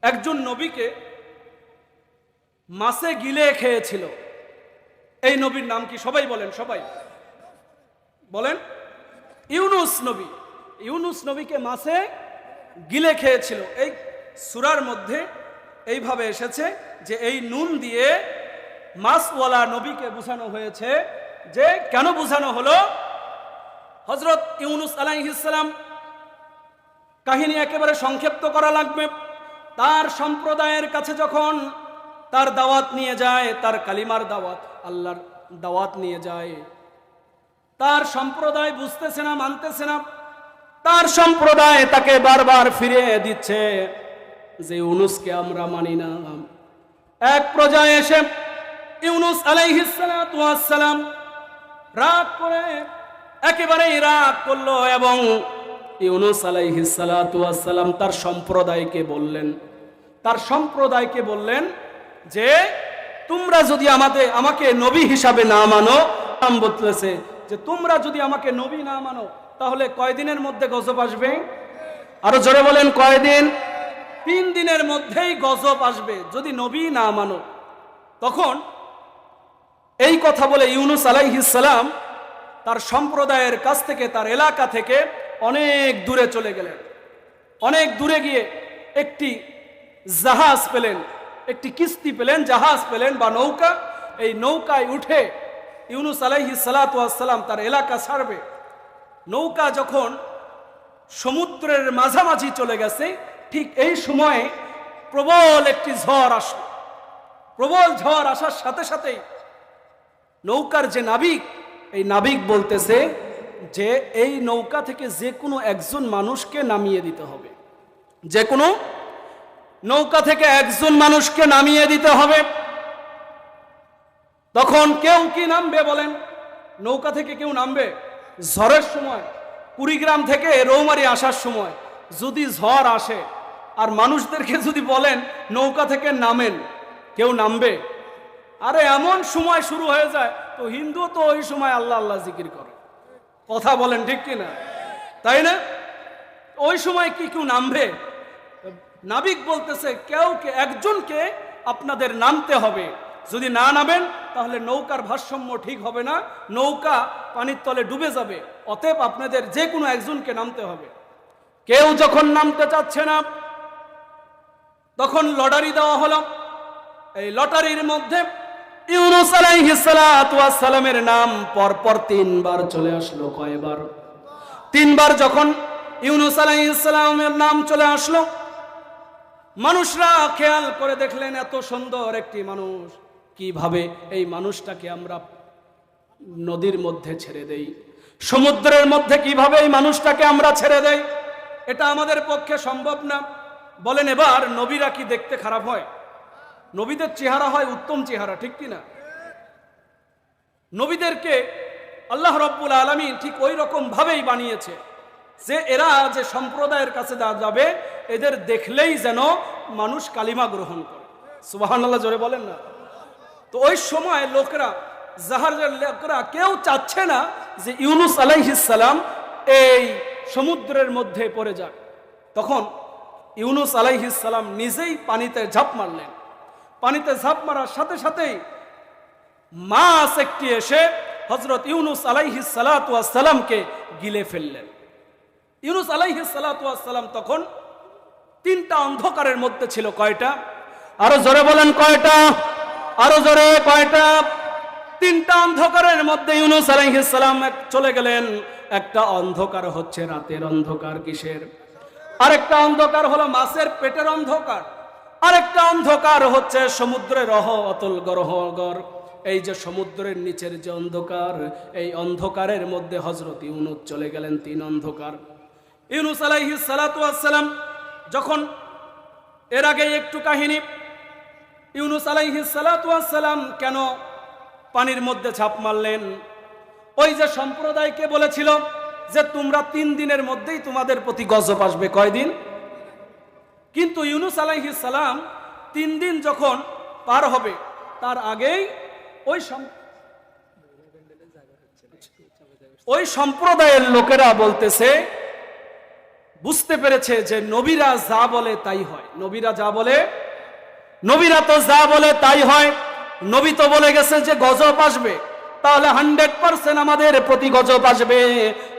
একজন নবীকে মাছে গিলে খেয়েছিল। এই নবীর নাম কি? সবাই বলেন, সবাই বলেন। ইউনুস নবী। ইউনুস নবীকে মাছে গিলে খেয়েছিল। এই সূরার মধ্যে এইভাবে এসেছে যে এই নুন দিয়ে মাছওয়ালা নবীকে বোঝানো হয়েছে। যে কেন বোঝানো হলো? হযরত ইউনুস আলাইহিস সালাম, কাহিনী একেবারে সংক্ষিপ্ত করা লাগবে। তার সম্প্রদায়ের কাছে যখন তার দাওয়াত নিয়ে যায়, তার কালিমার দাওয়াত, আল্লাহর দাওয়াত নিয়ে যায়, তার সম্প্রদায় বুঝতেছে না, মানতেছে না। তার সম্প্রদায় তাকে বারবার ফিরিয়ে দিচ্ছে যে ইউনুসকে আমরা মানি না। এক পর্যায়ে এসে ইউনুস আলাইহিস সালাতু ওয়াস সালাম রাগ করে, একেবারেই রাগ করলো এবং ইউনুস আলাইহিস সালাতু ওয়াস সালাম তার সম্প্রদায়কে বললেন যে তোমরা যদি আমাকে নবী হিসাবে না মানো, বলতেছে যে তোমরা যদি আমাকে নবী না মানো তাহলে কয়দিনের মধ্যে গজব আসবে? আরো জোরে বলেন, কয়দিন? 3 দিনের মধ্যেই গজব আসবে যদি নবী না মানো। তখন এই কথা বলে ইউনুস আলাইহিস সালাম তার সম্প্রদায়ের কাছ থেকে, তার এলাকা থেকে অনেক দূরে চলে গেলেন। অনেক দূরে গিয়ে একটি জাহাজ পেলেন, একটি কিস্তি পেলেন, জাহাজ পেলেন বা নৌকা। এই নৌকায় উঠে ইউনুস আলাইহিস সালাতু ওয়াস সালাম তার এলাকা ছাড়বে। নৌকা যখন সমুদ্রের মাঝামাঝি চলে গেছে, ঠিক এই সময়ে প্রবল একটি ঝড় আসলো। প্রবল ঝড় আসার সাথে সাথেই নৌকার যে নাবিক, এই নাবিক বলতেছে যে এই নৌকা থেকে যে কোনো একজন মানুষকে নামিয়ে দিতে হবে। যে কোনো নৌকা থেকে একজন মানুষকে নামিয়ে দিতে হবে। তখন কেউ কি নামবে বলেন? নৌকা থেকে কেউ নামবে? ঝড়ের সময়, কুড়িগ্রাম থেকে রৌমারী আসার সময় যদি ঝড় আসে আর মানুষদেরকে যদি বলেন নৌকা থেকে নামেন, কেউ নামবে? আরে এমন সময় শুরু হয়ে যায়, তো হিন্দু তো ওই সময় আল্লাহ আল্লাহ জিকির করে। কথা বলেন ঠিক কিনা? তাই না? ওই সময় কি কেউ নামবে? নাবিক বলতেছে একজনকে আপনাদের নামতে হবে। যদি না নামেন তাহলে নৌকার ভারসাম্য ঠিক হবে না, নৌকা পানির তলে ডুবে যাবে। অতএব আপনাদের যে কোনো একজনকে নামতে হবে। কেউ যখন নামতে চাচ্ছে না, তখন লটারি দেওয়া হলো। এই লটারির মধ্যে ইউনুস আলাইহিস সালাতু ওয়াস সালামের নাম পরপর 3 বার চলে আসলো। কয়বার? 3 বার যখন ইউনুস আলাইহিস সালামের নাম চলে আসলো, মানুষরা খেয়াল করে দেখলেন এত সুন্দর একটি মানুষ, কিভাবে এই মানুষটাকে আমরা নদীর মধ্যে ছেড়ে দেই, সমুদ্রের মধ্যে কিভাবে এই মানুষটাকে আমরা ছেড়ে দেই? এটা আমাদের পক্ষে সম্ভব না। বলেন, এবার নবীরা কি দেখতে খারাপ হয়? নবীদের চেহারা হয় উত্তম চেহারা, ঠিক কিনা? নবীদেরকে আল্লাহ রাব্বুল আলামিন ঠিক ওই রকম ভাবেই বানিয়েছে যে এরা যে সম্প্রদায়ের কাছে যাবে, এদের দেখলেই যেন মানুষ কালিমা গ্রহণ করে। সুবহানাল্লাহ, জোরে বলেন না। তো ওই সময় লোকেরা, জাহাজের লোকেরা কেউ চাচ্ছে না যে ইউনুস আলাইহিস সালাম এই সমুদ্রের মধ্যে পড়ে যাক। তখন ইউনুস আলাইহিস সালাম নিজেই পানিতে ঝাঁপ মারলেন। পানিতে ঝাঁপ মারার সাথে সাথেই মাছ একটি এসে হযরত ইউনুস আলাইহিস সালাতু ওয়াস সালামকে গিলে ফেললেন। ইউনুস আলাইহিস সালাতু ওয়াস সালাম তখন 3টা অন্ধকারের মধ্যে ছিল। কয়টা? আরো জোরে বলেন, কয়টা? আরো জোরে, কয়টা? 3টা অন্ধকারের মধ্যে ইউনুস আলাইহিস সালাম চলে গেলেন। একটা অন্ধকার হচ্ছে রাতের অন্ধকার। কিসের? আরেকটা অন্ধকার হলো মাছের পেটের অন্ধকার। আরেকটা অন্ধকার হচ্ছে সমুদ্রের অতল গহ্বর। এই যে সমুদ্রের নিচের যে অন্ধকার, এই অন্ধকারের মধ্যে হযরত ইউনুস চলে গেলেন। 3 অন্ধকার। ইউনুস আলাইহিস সালাতু ওয়াস সালাম যখন, এর আগে একটু কাহিনী, ইউনুস আলাইহিস সালাতু ওয়াস সালাম কেন পানির মধ্যে ঝাঁপ মারলেন? ওই যে সম্প্রদায়কে বলেছিল যে তোমরা 3 দিনের মধ্যেই তোমাদের প্রতি গজব আসবে। কয়দিন? কিন্তু ইউনুস আলাইহিস সালাম 3 দিন যখন পার হবে তার আগেই ওই সম্প্রদায়ের লোকেরা বলতেছে বুঝতে পেরেছে যে নবীরা যা বলে তাই হয়। নবীরা যা বলে, নবীরা তো যা বলে তাই হয়। নবী তো বলে গেছে যে গজব আসবে, তাহলে 100% আমাদের প্রতি গজব আসবে।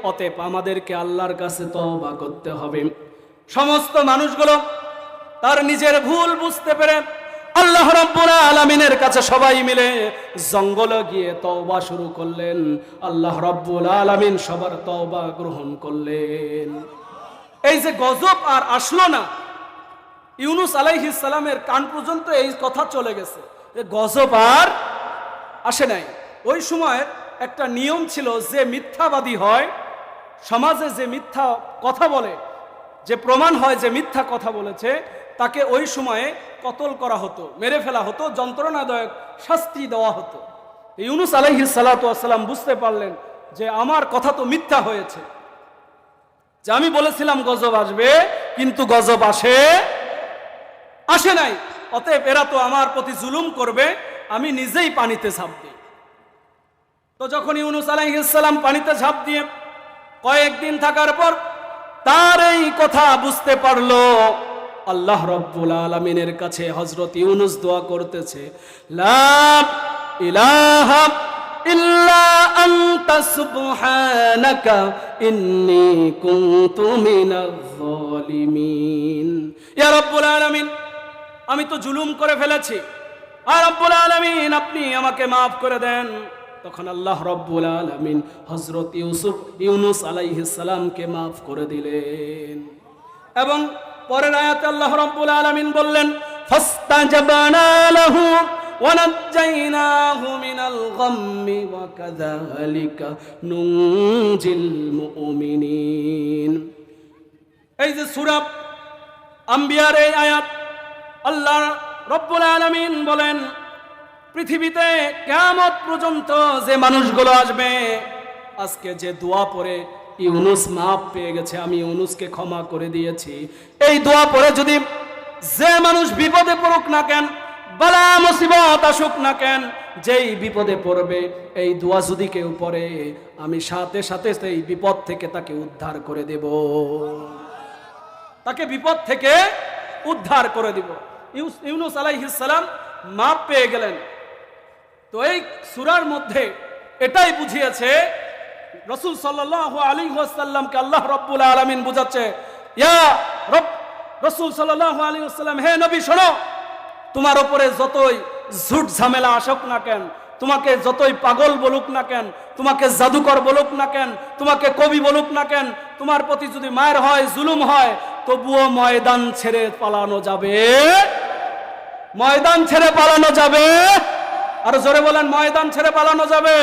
অতএব আমাদেরকে আল্লাহর কাছে তওবা করতে হবে। সমস্ত মানুষগুলো তার নিজের ভুল বুঝতে পেরে আল্লাহ রাব্বুল আলামিনের কাছে সবাই মিলে জঙ্গলে গিয়ে তওবা শুরু করলেন। আল্লাহ রাব্বুল আলামিন সবার তওবা গ্রহণ করলেন। এই যে গজব আর আসলো না, ইউনুস আলাইহিস সালামের কান পর্যন্ত এই কথা চলে গেছে যে গজব আর আসে নাই। ওই সময়ের একটা নিয়ম ছিল, যে মিথ্যাবাদী হয়, সমাজে যে মিথ্যা কথা বলে, যে প্রমাণ হয় যে মিথ্যা কথা বলেছে, তাকে ওই সময়ে কতল করা হতো, মেরে ফেলা হতো, যন্ত্রণাদায়ক শাস্তি দেওয়া হতো। ইউনুস আলাইহিস সালাতু ওয়াস সালাম বুঝতে পারলেন যে আমার কথা তো মিথ্যা হয়েছে, যে আমি বলেছিলাম গজব আসবে, কিন্তু গজব আসে নাই। অতএব এরা তো আমার প্রতি জুলুম করবে, আমি নিজেই পানিতে ঝাঁপ দিই। তো যখন ইউনুস আলাইহিস সালাম পানিতে ঝাঁপ দিয়ে কয়েকদিন থাকার পর তার এই কথা বুঝতে পারলো, আল্লাহ রাব্বুল আলামিনের কাছে হযরত ইউনুস দোয়া করতেছে, লা ইলাহা ইল্লা আনতা সুবহানাকা ইন্নী কুনতু মিনাজ জালিমিন। ইয়া রাব্বুল আলামিন, আমি তো জুলুম করে ফেলেছি, আর রাব্বুল আলামিন আপনি আমাকে মাফ করে দেন। তখন আল্লাহ রাব্বুল আলামিন হযরত ইউনুস আলাইহিস সালামকে মাফ করে দিলেন। এবং পরের আয়াতে আল্লাহ রাব্বুল আলামিন বললেন, ফাস্তাজাবনা লাহু ওয়া নাজ্জাইনাহু মিনাল গাম্মি ওয়া কাযালিকা নুনজিল মুমিনিন। এই যে সূরা আম্বিয়ার এই আয়াত, আল্লাহ রাব্বুল আলামিন বলেন, পৃথিবীতে কিয়ামত পর্যন্ত যে মানুষগুলো আসবে, আজকে যে দোয়া পড়ে ইউনুস মাফ পেয়ে গেছে, আমি ইউনুসকে ক্ষমা করে দিয়েছি, এই দোয়া পড়ে যদি যে মানুষ বিপদে পড়ুক না কেন, বালা মুসিবত আসুক না কেন, যেই বিপদে পড়বে এই দোয়া যদি কেউ পড়ে, আমি সাথে সাথে সেই বিপদ থেকে তাকে উদ্ধার করে দেব, তাকে বিপদ থেকে উদ্ধার করে দিব। ইউনুস আলাইহিস সালাম মাফ পেয়ে গেলেন। তো এই সূরার মধ্যে এটাই বুঝিয়েছে, রাসূল সাল্লাল্লাহু আলাইহি ওয়াসাল্লামকে আল্লাহ রাব্বুল আলামিন বুঝাচ্ছে, ইয়া রব, রাসূল সাল্লাল্লাহু আলাইহি ওয়াসাল্লাম, হে নবী শোনো, তোমার উপরে যতই ঝুট ঝামেলা আসুক না কেন, তোমাকে যতই পাগল বলুক না কেন, তোমাকে জাদুকর বলুক না কেন, তোমাকে কবি বলুক না কেন, তোমার প্রতি যদি মায়ের হয়, জুলুম হয়, তবুও ময়দান ছেড়ে পালানো যাবে, ময়দান ছেড়ে পালানো যাবে। আর জোরে বলেন, ময়দান ছেড়ে পালানো যাবে।